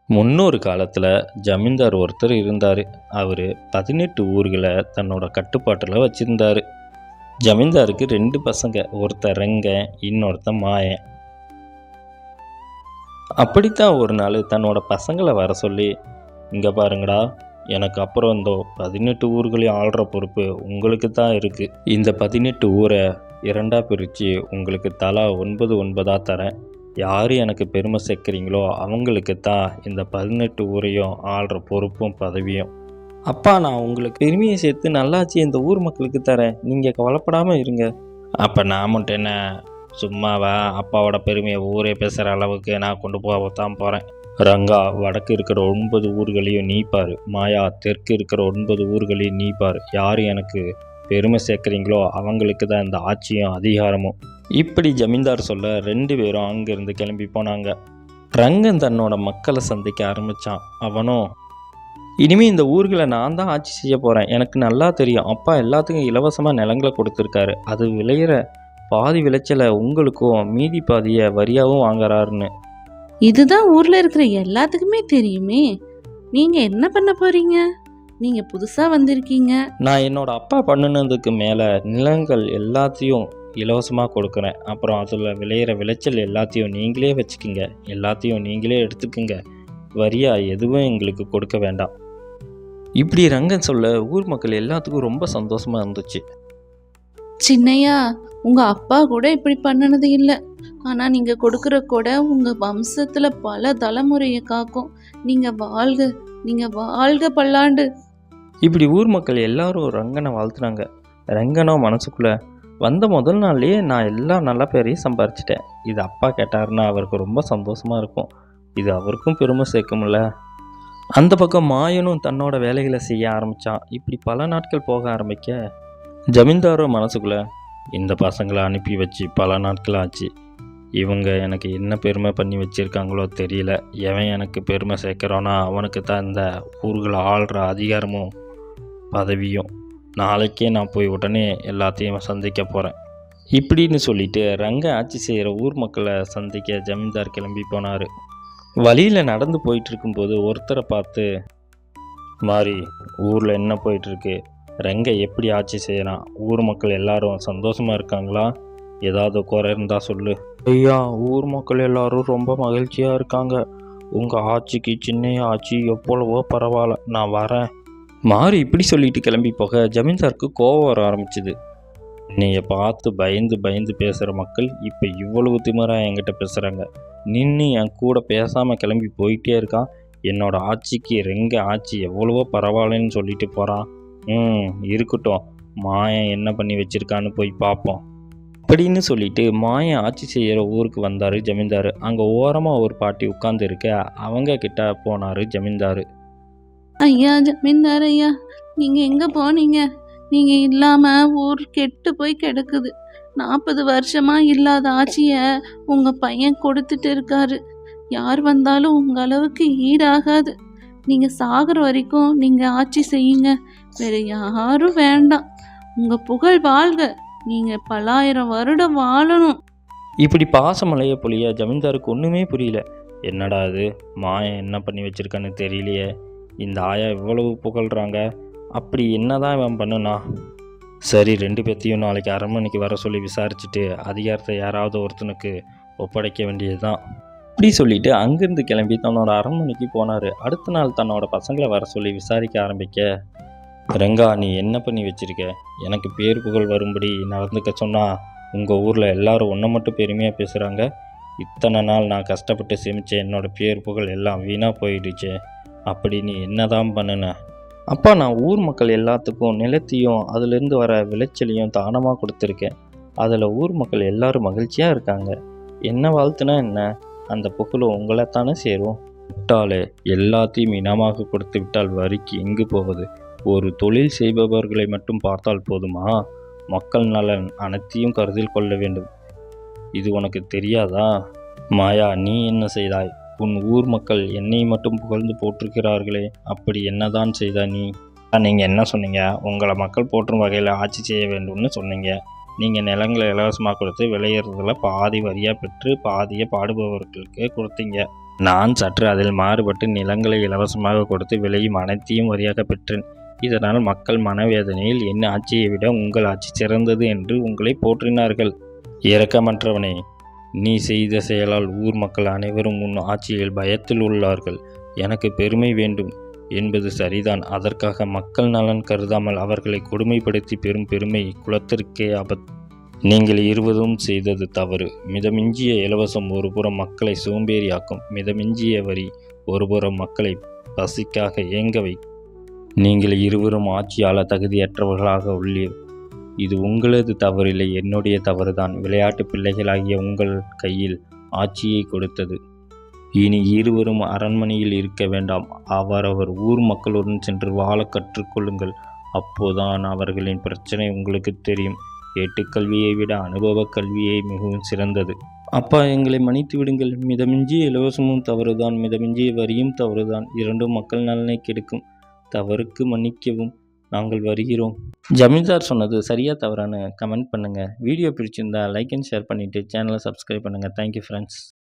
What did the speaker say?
முன்னொரு காலத்தில் ஜமீன்தார் ஒருத்தர் இருந்தார். அவர் 18 ஊர்களை தன்னோட கட்டுப்பாட்டில் வச்சுருந்தார். ஜமீன்தாருக்கு 2 பசங்க, ஒருத்தன் ரெங்கன், இன்னொருத்தன் மாயன். அப்படித்தான் ஒரு நாள் தன்னோட பசங்களை வர சொல்லி, இங்கே பாருங்கடா, எனக்கு அப்புறம் இந்த 18 ஊர்களையும் ஆள்ற பொறுப்பு உங்களுக்கு தான் இருக்குது. இந்த 18 ஊரை 2ஆக பிரித்து உங்களுக்கு தலா 9 தரேன். யார் எனக்கு பெருமை சேர்க்குறீங்களோ அவங்களுக்கு தான் இந்த 18 ஊரையும் ஆள்ற பொறுப்பும் பதவியும். அப்பா, நான் உங்களுக்கு பெருமையை சேர்த்து நல்லாச்சு இந்த ஊர் மக்களுக்கு தரேன், நீங்கள் கவலைப்படாமல் இருங்க. அப்போ நான் மட்டும் என்ன சும்மாவா? அப்பாவோட பெருமையை ஊரே பேசுகிற அளவுக்கு நான் கொண்டு போகத்தான் போகிறேன். ரங்கா, வடக்கு இருக்கிற 9 ஊர்களையும் நீப்பார். மாயா, தெற்கு இருக்கிற 9 ஊர்களையும் நீப்பார். யார் எனக்கு பெருமை சேர்க்குறீங்களோ அவங்களுக்கு தான் இந்த ஆட்சியும் அதிகாரமும். இப்படி ஜமீன்தார் சொல்ல 2 பேரும் அங்கேருந்து கிளம்பி போனாங்க. ரங்கன் தன்னோட மக்களை சந்திக்க ஆரம்பித்தான். அவனும், இனிமேல் இந்த ஊர்களை நான் தான் ஆட்சி செய்ய போகிறேன். எனக்கு நல்லா தெரியும், அப்பா எல்லாத்துக்கும் இலவசமாக நிலங்களை கொடுத்துருக்காரு. அது விளையிற பாதி விளைச்சலை உங்களுக்கும் மீதி பாதியை வரியாகவும் வாங்குறாருன்னு. இதுதான் ஊர்ல இருக்கிற எல்லாத்துக்குமே தெரியுமே. நீங்க என்ன பண்ண போறீங்க? நீங்க புதுசா வந்திருக்கீங்க. நான் என்னோட அப்பா பண்ணினதுக்கு மேலே நிலங்கள் எல்லாத்தையும் இலவசமாக கொடுக்குறேன். அப்புறம் அதில் விளையிற விளைச்சல் எல்லாத்தையும் நீங்களே வச்சுக்கிங்க, எல்லாத்தையும் நீங்களே எடுத்துக்குங்க, வரியா எதுவும் எங்களுக்கு கொடுக்க வேண்டாம். இப்படி ரங்கன் சொல்ல ஊர் மக்கள் எல்லாத்துக்கும் ரொம்ப சந்தோஷமாக இருந்துச்சு. சின்னையா, உங்க அப்பா கூட இப்படி பண்ணினது இல்லை. ஆனா நீங்க கொடுக்குற கூட உங்க வம்சத்துல பல தலைமுறையை காக்கும். நீங்க வாழ்க, நீங்க வாழ்க பல்லாண்டு. இப்படி ஊர் மக்கள் எல்லாரும் ரங்கனை வாழ்த்துனாங்க. ரங்கனோ மனசுக்குள்ள, வந்த முதல் நாள்லேயே நான் எல்லா நல்ல பேரையும் சம்பாரிச்சிட்டேன். இது அப்பா கேட்டாருன்னா அவருக்கு ரொம்ப சந்தோஷமாக இருக்கும். இது அவருக்கும் பெருமை சேர்க்கும்ல. அந்த பக்கம் மாயனும் தன்னோட வேலைகளை செய்ய ஆரம்பித்தான். இப்படி பல நாட்கள் போக ஆரம்பிக்க ஜமீன்தாரோ மனசுக்குள்ள, இந்த பசங்களை அனுப்பி வச்சு பல நாட்கள் ஆச்சு. இவங்க எனக்கு என்ன பெருமை பண்ணி வச்சுருக்காங்களோ தெரியல. எவன் எனக்கு பெருமை சேர்க்குறானோ அவனுக்கு தான் இந்த ஊர்களை ஆள்ற அதிகாரமும் பதவியும். நாளைக்கே நான் போய் உடனே எல்லாத்தையும் சந்திக்க போகிறேன். இப்படின்னு சொல்லிட்டு ரங்க ஆட்சி செய்கிற ஊர் மக்களை சந்திக்க ஜமீன்தார் கிளம்பி போனார். வழியில் நடந்து போயிட்டு இருக்கும்போது ஒருத்தரை பார்த்து, மாறி, ஊரில் என்ன போயிட்டுருக்கு? ரங்க எப்படி ஆட்சி செய்கிறான்? ஊர் மக்கள் எல்லாரும் சந்தோஷமாக இருக்காங்களா? ஏதாவது குறை இருந்தால் சொல்லு. ஐயா, ஊர் மக்கள் எல்லாரும் ரொம்ப மகிழ்ச்சியாக இருக்காங்க. உங்கள் ஆட்சிக்கு சின்ன ஆட்சி எவ்வளவோ பரவாயில்ல, நான் வரேன். மாறி இப்படி சொல்லிட்டு கிளம்பி போக ஜமீன்தாருக்கு கோவம் வர ஆரம்பிச்சுது. என்னைய பார்த்து பயந்து பயந்து பேசுகிற மக்கள் இப்போ இவ்வளவு திமிராக என்கிட்ட பேசுகிறாங்க. நின்று என் கூட பேசாமல் கிளம்பி போயிட்டே இருக்கான். என்னோட ஆட்சிக்கு ரெங்க ஆட்சி எவ்வளவோ பரவாயில்லன்னு சொல்லிட்டு போகிறான். இருக்கட்டும், மாயன் என்ன பண்ணி வச்சிருக்கான்னு போய் பார்ப்போம் அப்படின்னு சொல்லிட்டு மாயன் ஆட்சி செய்கிற ஊருக்கு வந்தார் ஜமீன்தார். அங்கே ஓரமாக ஒரு பாட்டி உட்கார்ந்து இருக்க, அவங்க கிட்ட போனார் ஜமீன்தார். ஐயா ஜமீன்தார் ஐயா, நீங்க எங்க போனீங்க? நீங்க இல்லாம ஊர் கெட்டு போய் கிடக்குது. 40 வருஷமா இல்லாத ஆட்சிய உங்க பையன் கொடுத்துட்டு இருக்காரு. யார் வந்தாலும் உங்க அளவுக்கு ஈடாகாது. நீங்க சாகுற வரைக்கும் நீங்க ஆட்சி செய்யுங்க, வேற யாரும் வேண்டாம். உங்க புகழ் வாழ்க, நீங்க பல்லாயிரம் வருடம் வாழணும். இப்படி பாசமலைய பொழிய ஜமீன்தாருக்கு ஒன்றுமே புரியல. என்னடா இது, மாயன் என்ன பண்ணி வச்சிருக்கான்னு தெரியலையே. இந்த ஆயா இவ்வளவு புகழ்கிறாங்க, அப்படி என்னதான் இவன் பண்ணுனா? சரி, 2 பேர்த்தையும் நாளைக்கு அரண்மனைக்கு வர சொல்லி விசாரிச்சுட்டு அதிகாரத்தை யாராவது ஒருத்தனுக்கு ஒப்படைக்க வேண்டியது தான். இப்படி சொல்லிட்டு அங்கேருந்து கிளம்பி தன்னோட அரண்மனைக்கு போனார். அடுத்த நாள் தன்னோட பசங்களை வர சொல்லி விசாரிக்க ஆரம்பிக்க, ரெங்கா, நீ என்ன பண்ணி வச்சிருக்க? எனக்கு பேர் புகழ் வரும்படி நடந்துக்க சொன்னால் உங்கள் ஊரில் எல்லாரும் ஒன்றை மட்டும் பெருமையாக பேசுகிறாங்க. இத்தனை நாள் நான் கஷ்டப்பட்டு சேமித்தேன் என்னோடய பேர் புகழ் எல்லாம் வீணாக போயிடுச்சு. அப்படி நீ என்ன தான் பண்ணுன? அப்பா, நான் ஊர் மக்கள் எல்லாத்துக்கும் நிலத்தையும் அதிலிருந்து வர விளைச்சலையும் தானமாக கொடுத்துருக்கேன். அதில் ஊர் மக்கள் எல்லாரும் மகிழ்ச்சியாக இருக்காங்க. என்ன வாழ்த்துனா என்ன? அந்த புகழும் உங்களைத்தானே சேரும். விட்டாலே எல்லாத்தையும் இனமாக கொடுத்து விட்டால் வரிக்கு எங்கு போவது? ஒரு தொழில் செய்பவர்களை மட்டும் பார்த்தால் போதுமா? மக்கள் நலன் அனைத்தையும் கருத்தில் கொள்ள வேண்டும். இது உனக்கு தெரியாதா? மாயா, நீ என்ன செய்தாய்? உன் ஊர் மக்கள் என்னை மட்டும் புகழ்ந்து போட்டிருக்கிறார்களே, அப்படி என்னதான் செய்தா நீ? நீங்கள் என்ன சொன்னீங்க? உங்களை மக்கள் போற்றும் வகையில் ஆட்சி செய்ய வேண்டும்னு சொன்னீங்க. நீங்கள் நிலங்களை இலவசமாக கொடுத்து விளையிறதுல பாதி வரியாக பெற்று பாதியை பாடுபவர்களுக்கு கொடுத்தீங்க. நான் சற்று அதில் மாறுபட்டு நிலங்களை இலவசமாக கொடுத்து விலையும் அனைத்தையும் வரியாக பெற்றேன். இதனால் மக்கள் மனவேதனையில் என் ஆட்சியை விட உங்கள் ஆட்சி சிறந்தது என்று உங்களை போற்றினார்கள். இரக்கமற்றவனே, நீ செய்த செயலால் ஊர் மக்கள் அனைவரும் உன் ஆட்சியில் பயத்தில் உள்ளார்கள். எனக்கு பெருமை வேண்டும் என்பது சரிதான். அதற்காக மக்கள் நலன் கருதாமல் அவர்களை கொடுமைப்படுத்தி பெறும் பெருமை குலத்திற்கே ஆபத்து. நீங்கள் இருவரும் செய்தது தவறு. மிதமிஞ்சிய இலவசம் ஒருபுறம் மக்களை சோம்பேறியாக்கும், மிதமிஞ்சிய வரி ஒருபுறம் மக்களை பசிக்காக ஏங்க வை. நீங்கள் இருவரும் ஆட்சியாள தகுதியற்றவர்களாக உள்ளீர். இது உங்களது தவறில்லை, என்னுடைய தவறுதான். விளையாட்டு பிள்ளைகளாகிய உங்கள் கையில் ஆட்சியை கொடுத்தது. இனி இருவரும் அரண்மனையில் இருக்க வேண்டாம். அவரவர் ஊர் மக்களுடன் சென்று வாழ கற்றுக்கொள்ளுங்கள். அப்போதான் அவர்களின் பிரச்சனை உங்களுக்கு தெரியும். ஏட்டுக்கல்வியை விட அனுபவ கல்வியே மிகவும் சிறந்தது. அப்பா, எங்களை மன்னித்து விடுங்கள். மிதமிஞ்சிய இலவசமும் தவறுதான், மிதமிஞ்சிய வரியும் தவறுதான். இரண்டும் மக்கள் நலனை கெடுக்கும். தவறுக்கு மன்னிக்கவும், நாங்கள் வருகிறோம். ஜமீன்தார் சொன்னது சரியா தவறான கமெண்ட் பண்ணுங்கள். வீடியோ பிடிச்சிருந்தா லைக் அண்ட் ஷேர் பண்ணிவிட்டு சேனலை சப்ஸ்கிரைப் பண்ணுங்கள். Thank you friends.